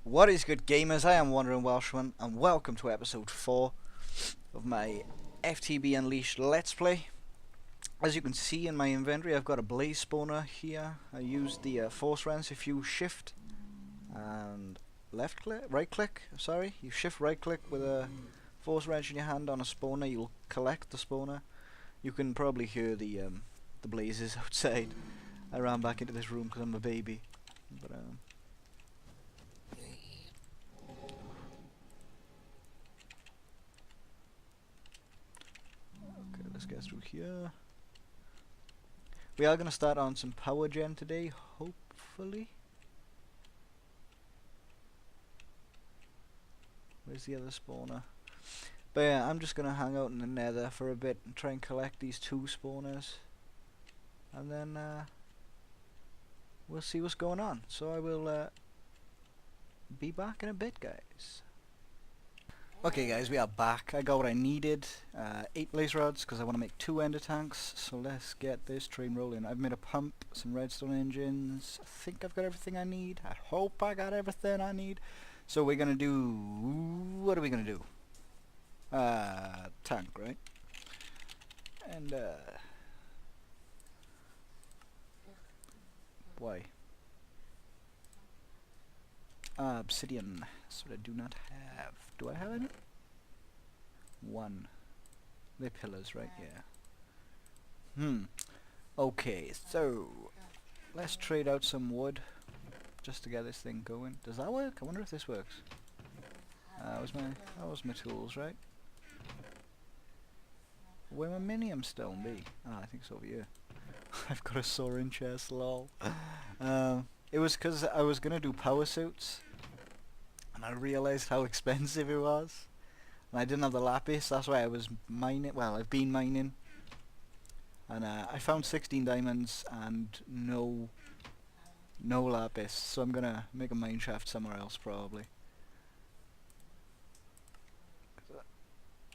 What is good, gamers? I am Wandering Welshman, and welcome to episode 4 of my FTB Unleashed Let's Play. As you can see in my inventory, I've got a blaze spawner here. I used the force wrench. If you shift and right click, you shift right click with a force wrench in your hand on a spawner, you'll collect the spawner. You can probably hear the blazes outside. I ran back into this room because I'm a baby, but okay, let's get through here. We are going to start on some power gen today, hopefully. Where's the other spawner? But yeah, I'm just going to hang out in the nether for a bit and try and collect these 2 spawners. And then we'll see what's going on. So I will be back in a bit, guys. Okay guys, we are back. I got what I needed. 8 blaze rods because I want to make 2 ender tanks. So let's get this train rolling. I've made a pump, some redstone engines. I think I've got everything I need. I hope I got everything I need. So we're gonna do... what are we gonna do? Tank, right? And why? Obsidian. That's what I do not have. Do I have any? 1. They're pillars, right? Yeah. Okay, so let's trade out some wood just to get this thing going. Does that work? I wonder if this works. That was my tools, right? Where my minium still be? I think it's over here. I've got a soaring chest, lol. It was because I was gonna do power suits, and I realized how expensive it was, and I didn't have the lapis. That's why I was mining. Well, I've been mining, and I found 16 diamonds and no lapis. So I'm gonna make a mine shaft somewhere else probably.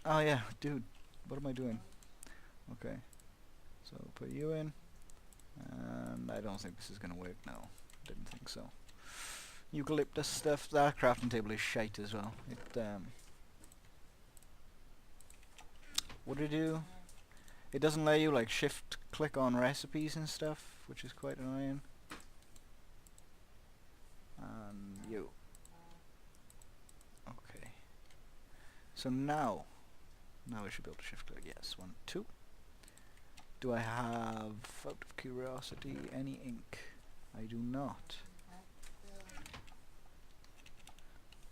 Oh yeah, dude, what am I doing? Okay, so put you in, and I don't think this is gonna work now. Didn't think so. Eucalyptus stuff. That crafting table is shite as well. What do you do? It doesn't let you like shift click on recipes and stuff, which is quite annoying. And you. Okay. So now I should be able to shift click. Yes, 1, 2. Do I have, out of curiosity, any ink? I do not.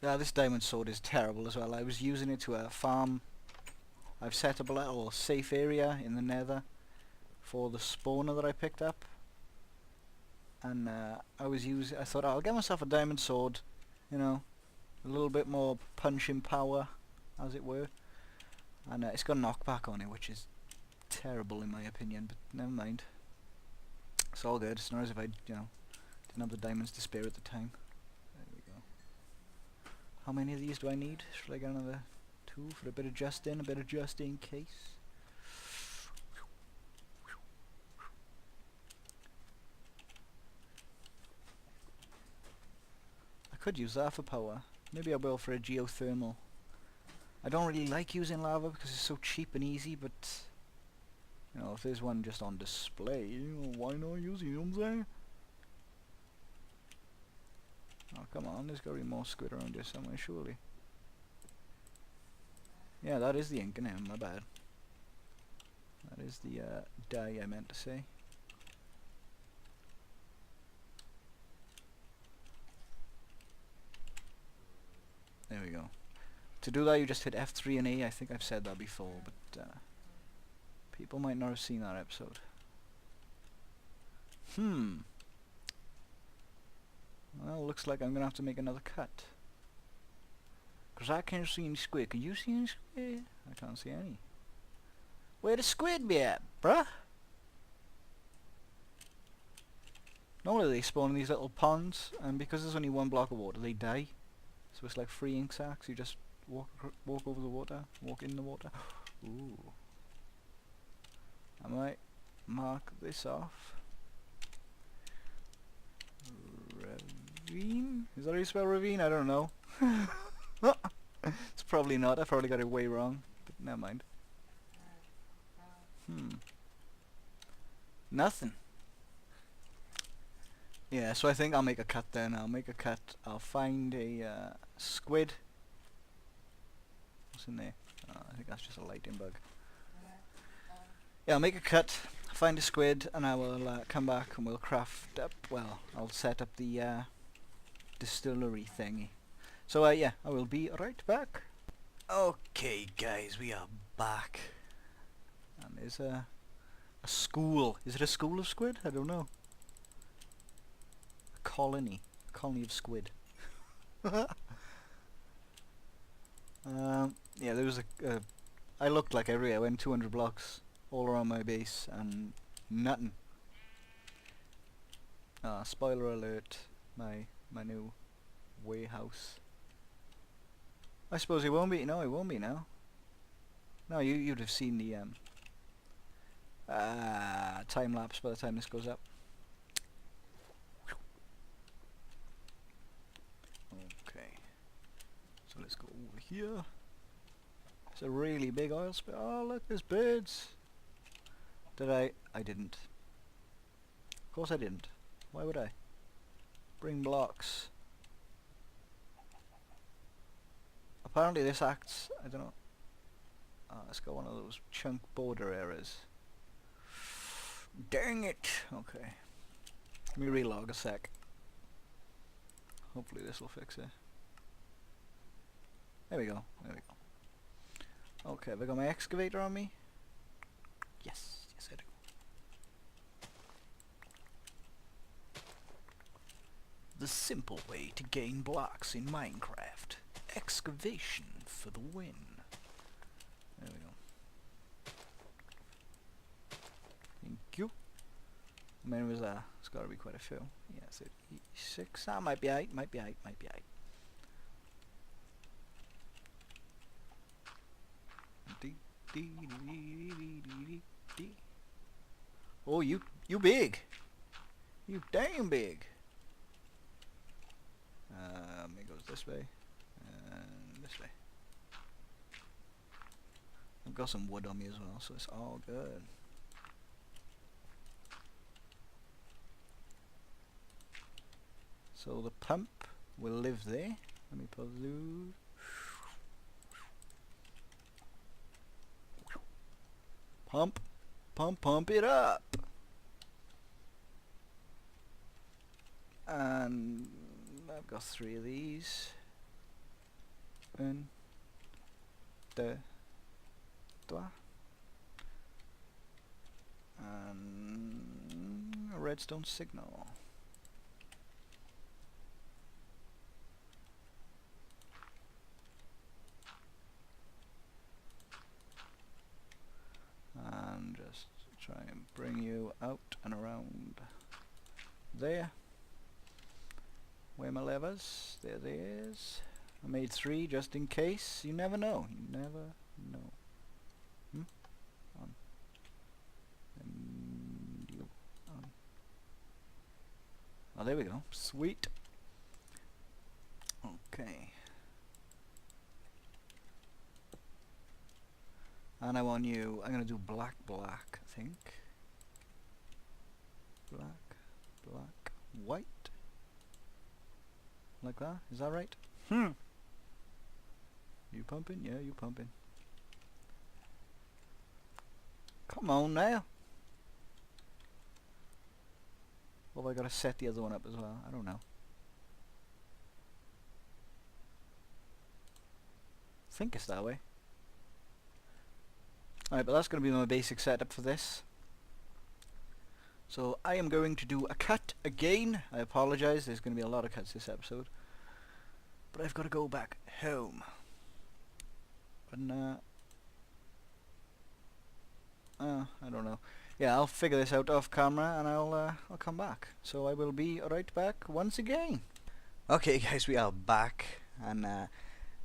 Yeah, this diamond sword is terrible as well. I was using it to farm. I've set up a little safe area in the nether for the spawner that I picked up. And I thought I'll get myself a diamond sword, you know, a little bit more punching power, as it were. And it's got knockback on it, which is terrible in my opinion, but never mind. It's all good. It's not as if I, didn't have the diamonds to spare at the time. There we go. How many of these do I need? Should I get another 2 for a bit of just in case? I could use that for power. Maybe I will for a geothermal. I don't really like using lava because it's so cheap and easy, but if there's one just on display, why not use it, you know what I'm saying? Oh, come on, there's gotta be more squid around here somewhere, surely. Yeah, that is the ink in him, my bad. That is the dye I meant to say. There we go. To do that, you just hit F3 and A. I think I've said that before, but people might not have seen that episode. Well, looks like I'm gonna have to make another cut. Cause I can't see any squid. Can you see any squid? I can't see any. Where the squid be at, bruh? Normally they spawn in these little ponds, and because there's only 1 block of water, they die. So it's like free ink sacks. You just walk over the water, walk in the water. Ooh. I might mark this off. Ravine? Is that how you spell ravine? I don't know. It's probably not. I probably got it way wrong. But never mind. Nothing. Yeah, so I think I'll make a cut then. I'll make a cut. I'll find a squid. What's in there? I think that's just a lighting bug. Yeah, I'll make a cut, find a squid, and I will come back and we'll craft up, well, I'll set up the distillery thingy. So yeah, I will be right back. Okay guys, we are back. And there's a school. Is it a school of squid? I don't know. A colony. A colony of squid. Yeah, there was I looked like everywhere. I went 200 blocks all around my base and nothing. Spoiler alert, my new warehouse. I suppose it won't be. No, it won't be now. No, you'd have seen the time lapse by the time this goes up. Okay, so let's go over here. It's a really big oil spill. Oh look, there's birds. Did I didn't. Of course I didn't. Why would I? Bring blocks. Apparently this acts, I don't know. Let's go one of those chunk border areas. Dang it! Okay. Let me relog a sec. Hopefully this will fix it. There we go. There we go. Okay, have I got my excavator on me? Yes. Yes I do. The simple way to gain blocks in Minecraft. Excavation for the win. There we go. Thank you. I mean, it's got to be quite a few. Yeah, so 6. Ah, might be 8. Might be 8. Might be 8. Oh, you big. You damn big. It goes this way. And this way. I've got some wood on me as well, so it's all good. So the pump will live there. Let me pollute. Pump it up. And I've got 3 of these. And and a redstone signal. And just try and bring you out and around there. Where are my levers? There they is. I made 3 just in case. You never know. You never know. And you. Oh, there we go. Sweet. Okay. And I want you. I'm gonna do black, I think. Black, white. Like that? Is that right? You pumping? Yeah, you pumping. Come on now. Or have I got to set the other one up as well? I don't know. I think it's that way. Alright, but that's going to be my basic setup for this. So I am going to do a cut again. I apologize, there's going to be a lot of cuts this episode. But I've got to go back home. And I don't know. Yeah, I'll figure this out off camera and I'll come back. So I will be right back once again. Okay guys, we are back and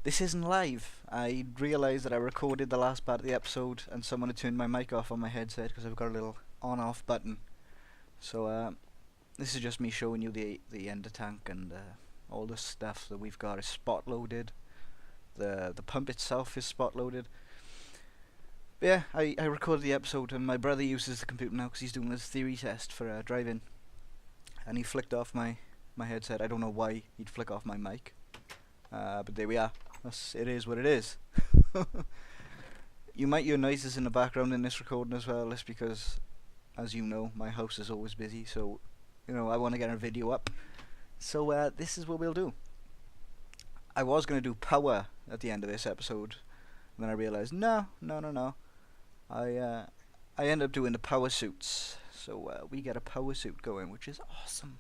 this isn't live. I realised that I recorded the last part of the episode and someone had turned my mic off on my headset because I've got a little on-off button. So this is just me showing you the ender tank and all the stuff that we've got is spot loaded. The pump itself is spot loaded. But yeah, I recorded the episode and my brother uses the computer now because he's doing his theory test for driving, and he flicked off my headset. I don't know why he'd flick off my mic, but there we are. It is what it is. You might hear noises in the background in this recording as well. That's because, as you know, my house is always busy, so I want to get a video up. So this is what we'll do. I was going to do power at the end of this episode, and then I realised no. I ended up doing the power suits, so we get a power suit going, which is awesome.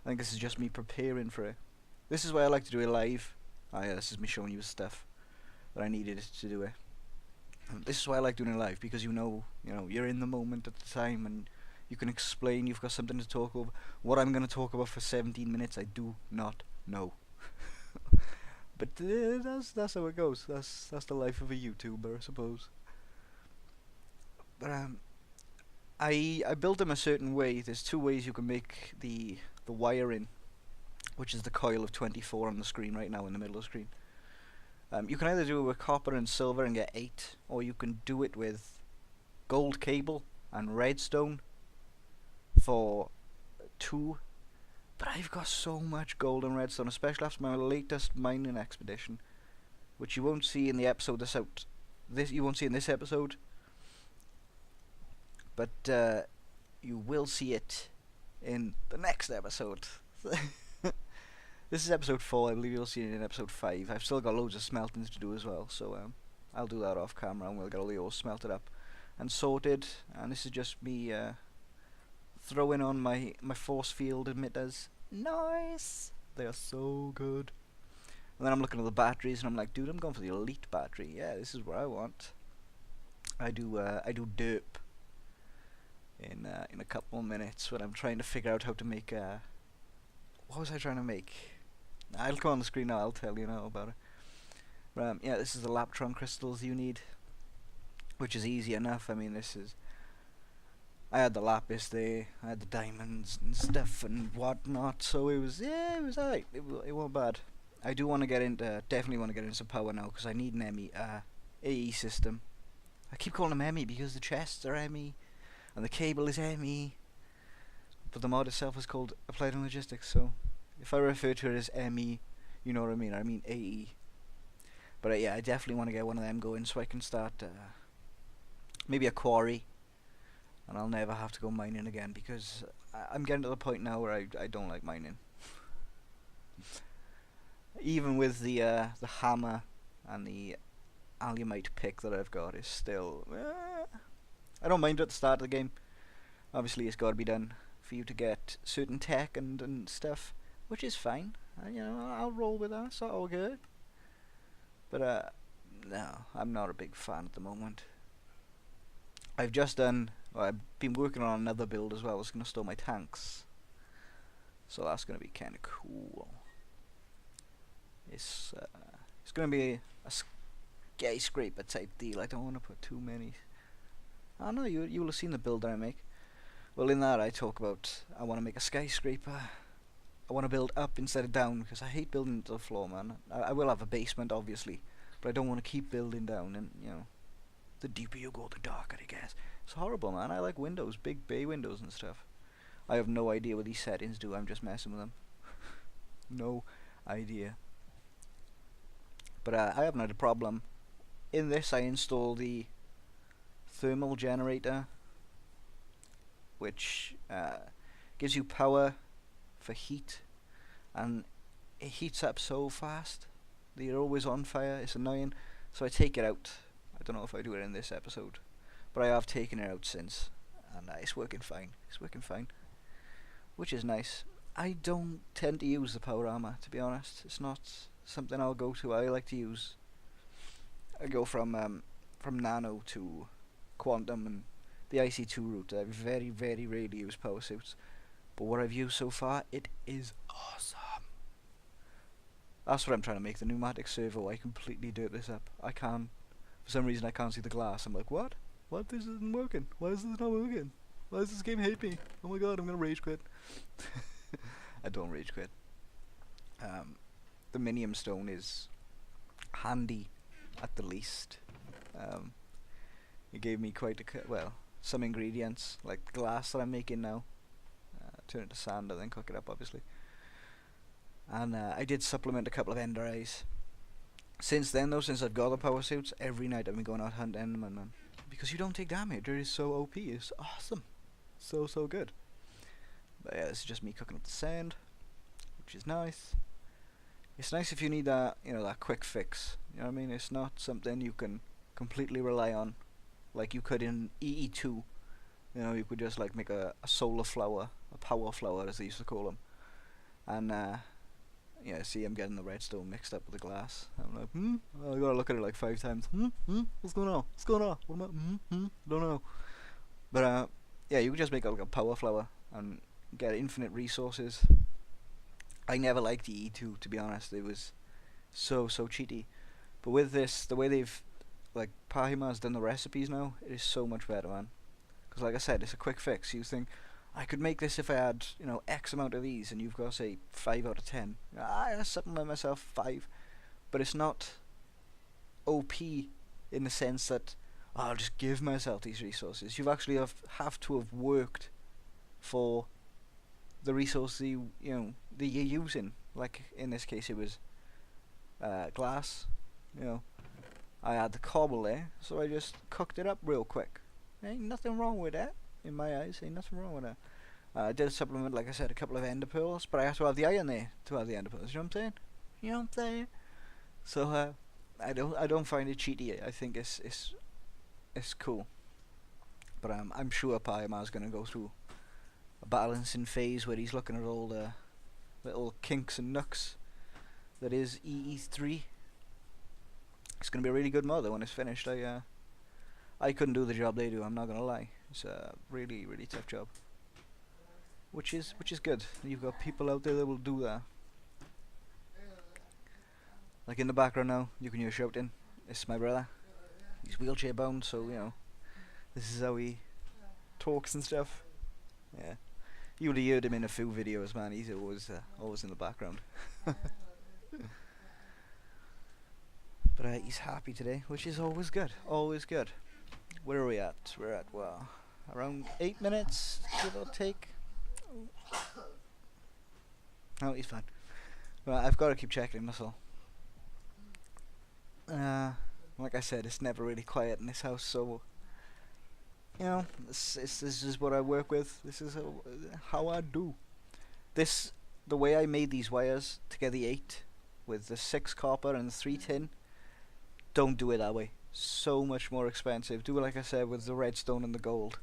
I think this is just me preparing for it. This is why I like to do it live. This is me showing you stuff that I needed to do it. This is why I like doing it live, because you're in the moment at the time and you can explain, you've got something to talk over. What I'm going to talk about for 17 minutes, I do not know. But that's how it goes. That's the life of a YouTuber, I suppose. But I built them a certain way. There's two ways you can make the wiring, which is the coil of 24 on the screen right now in the middle of the screen. You can either do it with copper and silver and get 8, or you can do it with gold cable and redstone for 2. But I've got so much gold and redstone, especially after my latest mining expedition, which you won't see in the episode that's out. You won't see in this episode, but you will see it in the next episode. This is episode 4, I believe you'll see it in episode 5. I've still got loads of smelting to do as well, so I'll do that off camera and we'll get all the ore smelted up and sorted. And this is just me throwing on my force field emitters. Nice! They are so good. And then I'm looking at the batteries and I'm like, dude, I'm going for the elite battery. Yeah, this is what I want. I do derp in a couple of minutes when I'm trying to figure out how to make what was I trying to make? I'll go on the screen now, I'll tell you now about it. Yeah, this is the Laptron crystals you need, which is easy enough. I mean, I had the lapis there, I had the diamonds and stuff and whatnot, so it was alright, it wasn't bad. I do want to get into, definitely want to get into some power now, because I need an AE system. I keep calling them ME because the chests are ME, and the cable is ME, but the mod itself is called Applied and Logistics, so if I refer to it as ME, you know what I mean AE. But yeah, I definitely want to get one of them going so I can start maybe a quarry, and I'll never have to go mining again, because I'm getting to the point now where I don't like mining. Even with the hammer and the alumite pick that I've got, is still I don't mind it at the start of the game. Obviously it's got to be done for you to get certain tech and stuff, which is fine. I'll roll with that, it's all good. But no, I'm not a big fan at the moment. I've been working on another build as well. It's going to store my tanks, so that's going to be kind of cool. It's going to be a skyscraper type deal. I don't want to put too many. I know you will have seen the build that I make. Well, in that I talk about I want to make a skyscraper. I want to build up instead of down, because I hate building to the floor, man. I will have a basement, obviously, but I don't want to keep building down, and the deeper you go, the darker it gets. It's horrible, man. I like windows, big bay windows and stuff. I have no idea what these settings do. I'm just messing with them. No idea. But I haven't had a problem. In this I install the thermal generator, which gives you power for heat, and it heats up so fast that you're always on fire. It's annoying, so I take it out. I don't know if I do it in this episode, but I have taken it out since, and it's working fine. It's working fine, which is nice. I don't tend to use the power armor, to be honest. It's not something I'll go to. I like to use. I go from nano to quantum and the IC2 route. I very, very rarely use power suits, but what I've used so far, it is awesome. That's what I'm trying to make, the pneumatic servo. I completely dirt this up. I can't, for some reason I can't see the glass. I'm like, what? This isn't working. Why is this not working? Why does this game hate me? Oh my god, I'm gonna rage quit. I don't rage quit. The minium stone is handy at the least. It gave me quite a some ingredients like glass that I'm making now. Turn it to sand and then cook it up, obviously. And I did supplement a couple of ender eyes. Since then, though, since I've got the power suits, every night I've been going out hunting enderman, man. Because you don't take damage. It is so OP. It's awesome. So good. But yeah, this is just me cooking up the sand, which is nice. It's nice if you need that, that quick fix. You know what I mean? It's not something you can completely rely on, like you could in EE2. You could just like make a solar flower, a power flower as they used to call them. And yeah, see, I'm getting the redstone mixed up with the glass. I'm like, I gotta look at it like 5 times. What's going on? What's going on? What am I? Don't know. But yeah, you could just make like a power flower and get infinite resources. I never liked EE2, to be honest. It was so cheaty. But with this, the way they've like Pahima's done the recipes now, it is so much better, man. Because like I said, it's a quick fix. You think, I could make this if I had, X amount of these, and you've got, say, 5 out of 10. I supplement myself 5. But it's not OP in the sense that, I'll just give myself these resources. You actually have to have worked for the resources that you're using. Like, in this case, it was glass. I had the cobble there, so I just cooked it up real quick. Ain't nothing wrong with that. In my eyes, ain't nothing wrong with that. I did supplement, like I said, a couple of ender pearls, but I have to have the iron there to have the ender pearls. You know what I'm saying? You know what I'm saying? So I don't find it cheaty. I think it's cool. But I'm sure Paima's gonna go through a balancing phase where he's looking at all the little kinks and nooks that is EE3. It's gonna be a really good mod though when it's finished. I couldn't do the job they do. I'm not gonna lie. It's a really tough job. Which is good. You've got people out there that will do that. Like in the background now, you can hear shouting. It's my brother. He's wheelchair bound, so this is how he talks and stuff. Yeah, you would have heard him in a few videos, man. He's always in the background. But he's happy today, which is always good. Always good. Where are we at? We're at around 8 minutes, give or take. Oh, he's fine. Well, I've got to keep checking, that's all. Like I said, it's never really quiet in this house, so this is what I work with. This is how I do. The way I made these wires to get the 8 with the 6 copper and the 3 tin. Don't do it that way. So much more expensive. Do it like I said with the redstone and the gold,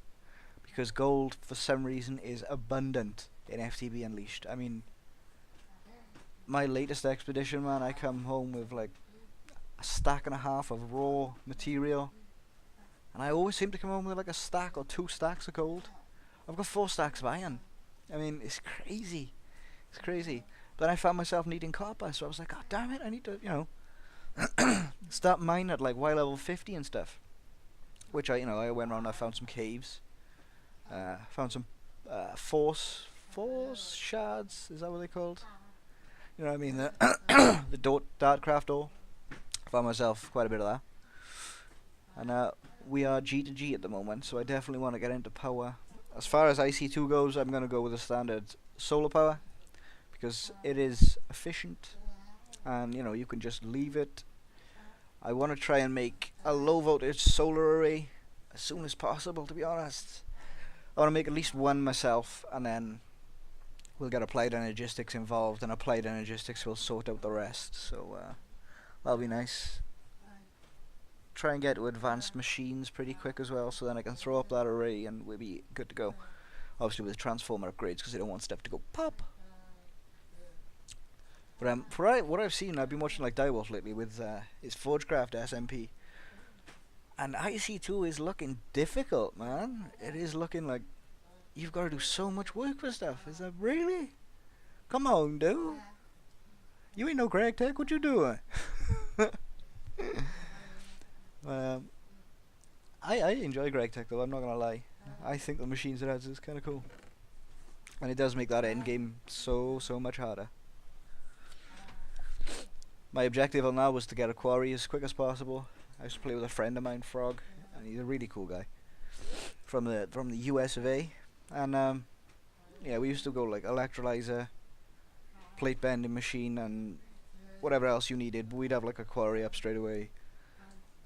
because gold for some reason is abundant in FTB Unleashed. I mean, my latest expedition, man, I come home with like a stack and a half of raw material, and I always seem to come home with like a stack or 2 stacks of gold. I've got 4 stacks of iron. I mean, it's crazy. It's crazy. Then I found myself needing copper, so I was like, oh damn it, I need to start mining at like Y level 50 and stuff. Which I went around, I found some caves, found some force shards, is that what they're called? You know what I mean, the Dartcraft ore. Found myself quite a bit of that. And we are G to G at the moment, so I definitely want to get into power. As far as IC2 goes, I'm going to go with the standard solar power, because it is efficient, and you can just leave it. I want to try and make a low voltage solar array as soon as possible, to be honest. I want to make at least one myself, and then we'll get applied energistics involved, and applied energistics will sort out the rest. So that'll be nice. Try and get to advanced machines pretty quick as well, so then I can throw up that array and we'll be good to go. Obviously with transformer upgrades, because they don't want stuff to go pop. But for what I've seen, I've been watching like Direwolf lately with his Forgecraft SMP, and IC2 is looking difficult, man. It is looking like you've got to do so much work for stuff. Is that really? Come on, dude. You ain't no Greg Tech. What you doing? I enjoy Greg Tech though. I'm not gonna lie. I think the machines it has is kind of cool. And it does make that end game so much harder. My objective on now was to get a quarry as quick as possible. I used to play with a friend of mine, Frog, and he's a really cool guy from the US of A. And yeah, we used to go like electrolyzer, plate bending machine, and whatever else you needed. But we'd have like a quarry up straight away,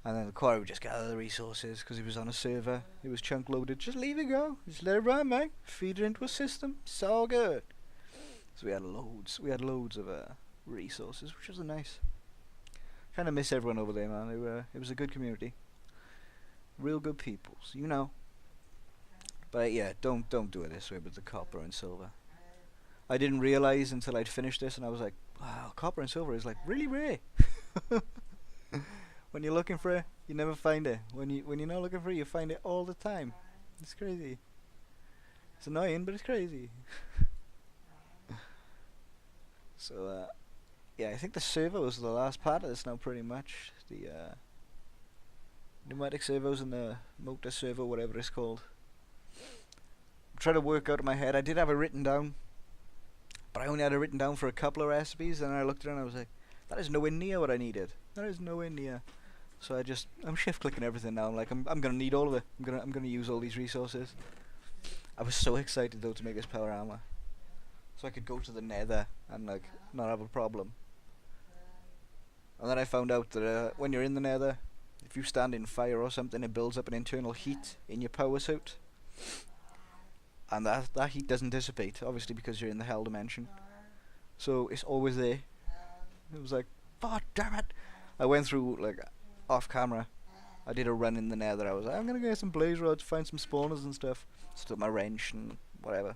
and then the quarry would just gather the resources because he was on a server. It was chunk loaded. Just leave it go. Just let it run, mate. Feed it into a system. It's all good. So we had loads. We had loads of resources, which was nice. Kind of miss everyone over there, man. It was a good community. Real good peoples, you know. But yeah, don't do it this way with the copper and silver. I didn't realize until I'd finished this, and I was like, wow, copper and silver is like really rare. When you're looking for it, you never find it. When you're not looking for it, you find it all the time. It's crazy. It's annoying, but it's crazy. So yeah, I think the servo was the last part of this now, pretty much. The pneumatic servos and the motor servo, whatever it's called. I'm trying to work out in my head. I did have it written down, but I only had it written down for a couple of recipes, and I looked around and I was like, that is nowhere near what I needed. That is nowhere near. So I'm shift clicking everything now. Like I'm gonna need all of it. I'm gonna use all these resources. I was so excited though to make this power armor, so I could go to the Nether and like not have a problem. And then I found out that when you're in the Nether, if you stand in fire or something, it builds up an internal heat in your power suit, and that heat doesn't dissipate, obviously, because you're in the hell dimension. So it's always there. It was like, oh damn it! I went through like off camera. I did a run in the Nether. I was like, I'm gonna get some blaze rods, find some spawners and stuff. Stuck my wrench and whatever.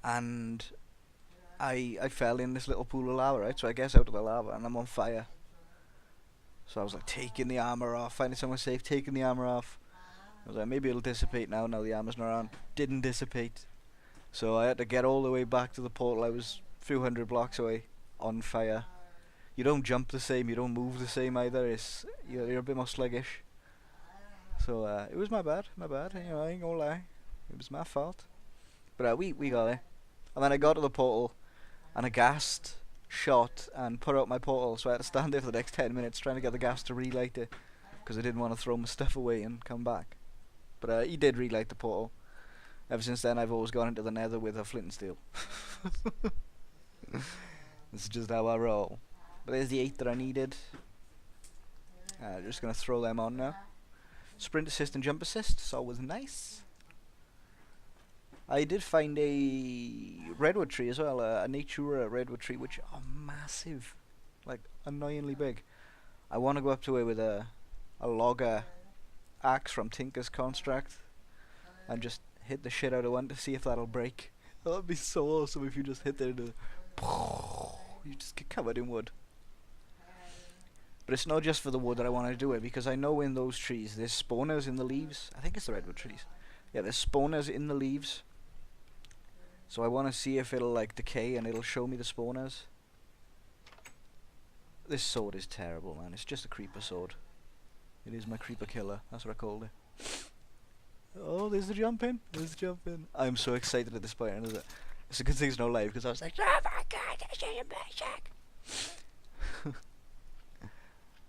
And I fell in this little pool of lava, right? So I guess out of the lava and I'm on fire. So I was like taking the armor off, finding somewhere safe, taking the armor off. I was like, maybe it'll dissipate now the armor's not on. Didn't dissipate. So I had to get all the way back to the portal. I was a few hundred blocks away, on fire. You don't jump the same, you don't move the same either. You're a bit more sluggish. So it was my bad. You know, I ain't gonna lie. It was my fault. But we got there. And then I got to the portal, and a ghast shot and put out my portal. So I had to stand there for the next 10 minutes trying to get the ghast to relight it, because I didn't want to throw my stuff away and come back. But he did relight the portal. Ever since then, I've always gone into the Nether with a flint and steel. This is just how I roll. But there's the 8 that I needed. Just gonna throw them on now. Sprint assist and jump assist, it's always nice. I did find a redwood tree as well, a natura redwood tree, which are massive, like annoyingly big. I want to go up to it with a logger axe from Tinker's Construct and just hit the shit out of one to see if that'll break. That'd be so awesome if you just hit it and you just get covered in wood. But it's not just for the wood that I want to do it, because I know in those trees there's spawners in the leaves. I think it's the redwood trees. Yeah, there's spawners in the leaves. So I want to see if it'll like decay and it'll show me the spawners. This sword is terrible, man. It's just a creeper sword. It is my creeper killer. That's what I called it. Oh, there's the jump in. There's the jump in. I'm so excited at this point. And it's a good thing it's not live, because I was like, oh my god, this is amazing.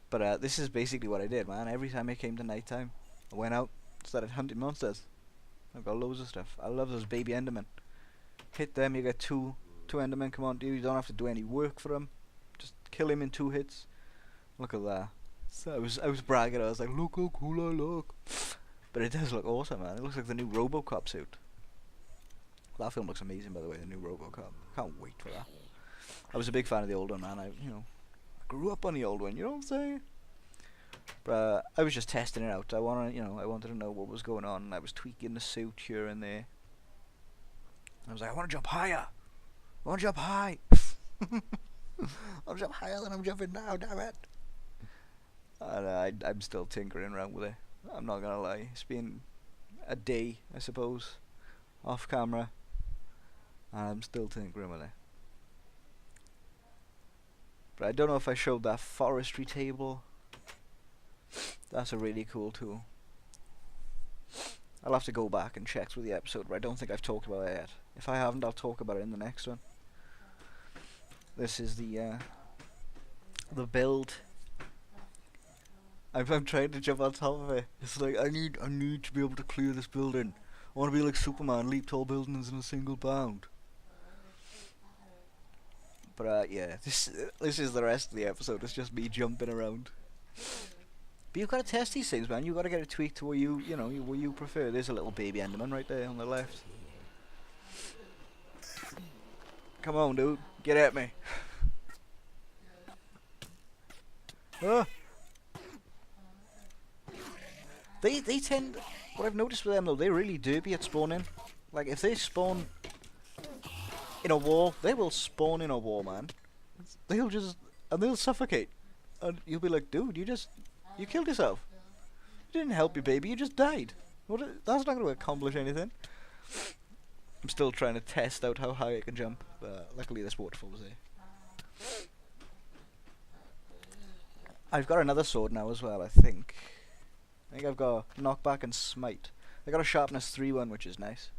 But this is basically what I did, man. Every time it came to nighttime, I went out, started hunting monsters. I've got loads of stuff. I love those baby endermen. Hit them, you get two endermen come on to you. You don't have to do any work for them. Just kill him in 2 hits. Look at that. So I was bragging. I was like, look how cool I look. But it does look awesome, man. It looks like the new RoboCop suit. That film looks amazing, by the way. The new RoboCop. Can't wait for that. I was a big fan of the old one, man. I grew up on the old one. You know what I'm saying? But I was just testing it out. I wanted to know what was going on. And I was tweaking the suit here and there. I was like, I want to jump higher. I want to jump high. I want to jump higher than I'm jumping now, damn it. And I'm still tinkering around with it. I'm not gonna lie. It's been a day, I suppose, off camera, and I'm still tinkering with it. But I don't know if I showed that forestry table. That's a really cool tool. I'll have to go back and check through the episode, but I don't think I've talked about it yet. If I haven't, I'll talk about it in the next one. This is the build. I'm trying to jump on top of it. It's like I need to be able to clear this building. I want to be like Superman, leap tall buildings in a single bound. But yeah, this is the rest of the episode. It's just me jumping around. But you've got to test these things, man. You've got to get it tweaked to where where you prefer. There's a little baby Enderman right there on the left. Come on, dude, get at me. Ah. They tend. What I've noticed with them though, they're really derpy at spawning. Like if they spawn in a wall, they will spawn in a wall, man. They'll suffocate, and you'll be like, dude, you killed yourself. You didn't help your baby, you just died. That's not going to accomplish anything. I'm still trying to test out how high I can jump, but luckily this waterfall is there. I've got another sword now as well, I think. I think I've got knockback and smite. I got a sharpness 3 one, which is nice.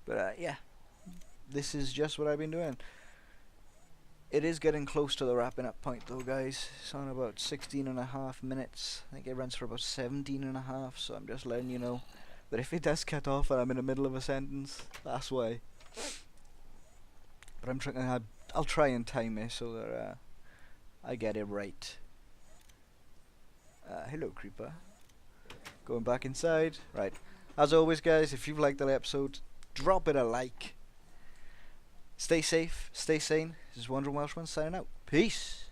But yeah, this is just what I've been doing. It is getting close to the wrapping up point though, guys. It's on about 16.5 minutes. I think it runs for about 17.5, so I'm just letting you know that if it does cut off and I'm in the middle of a sentence, that's why. But I'll try and time it so that I get it right. Hello, creeper. Going back inside. Right. As always, guys, if you've liked the episode, drop it a like. Stay safe, stay sane. This is Wandering Welshman signing out. Peace.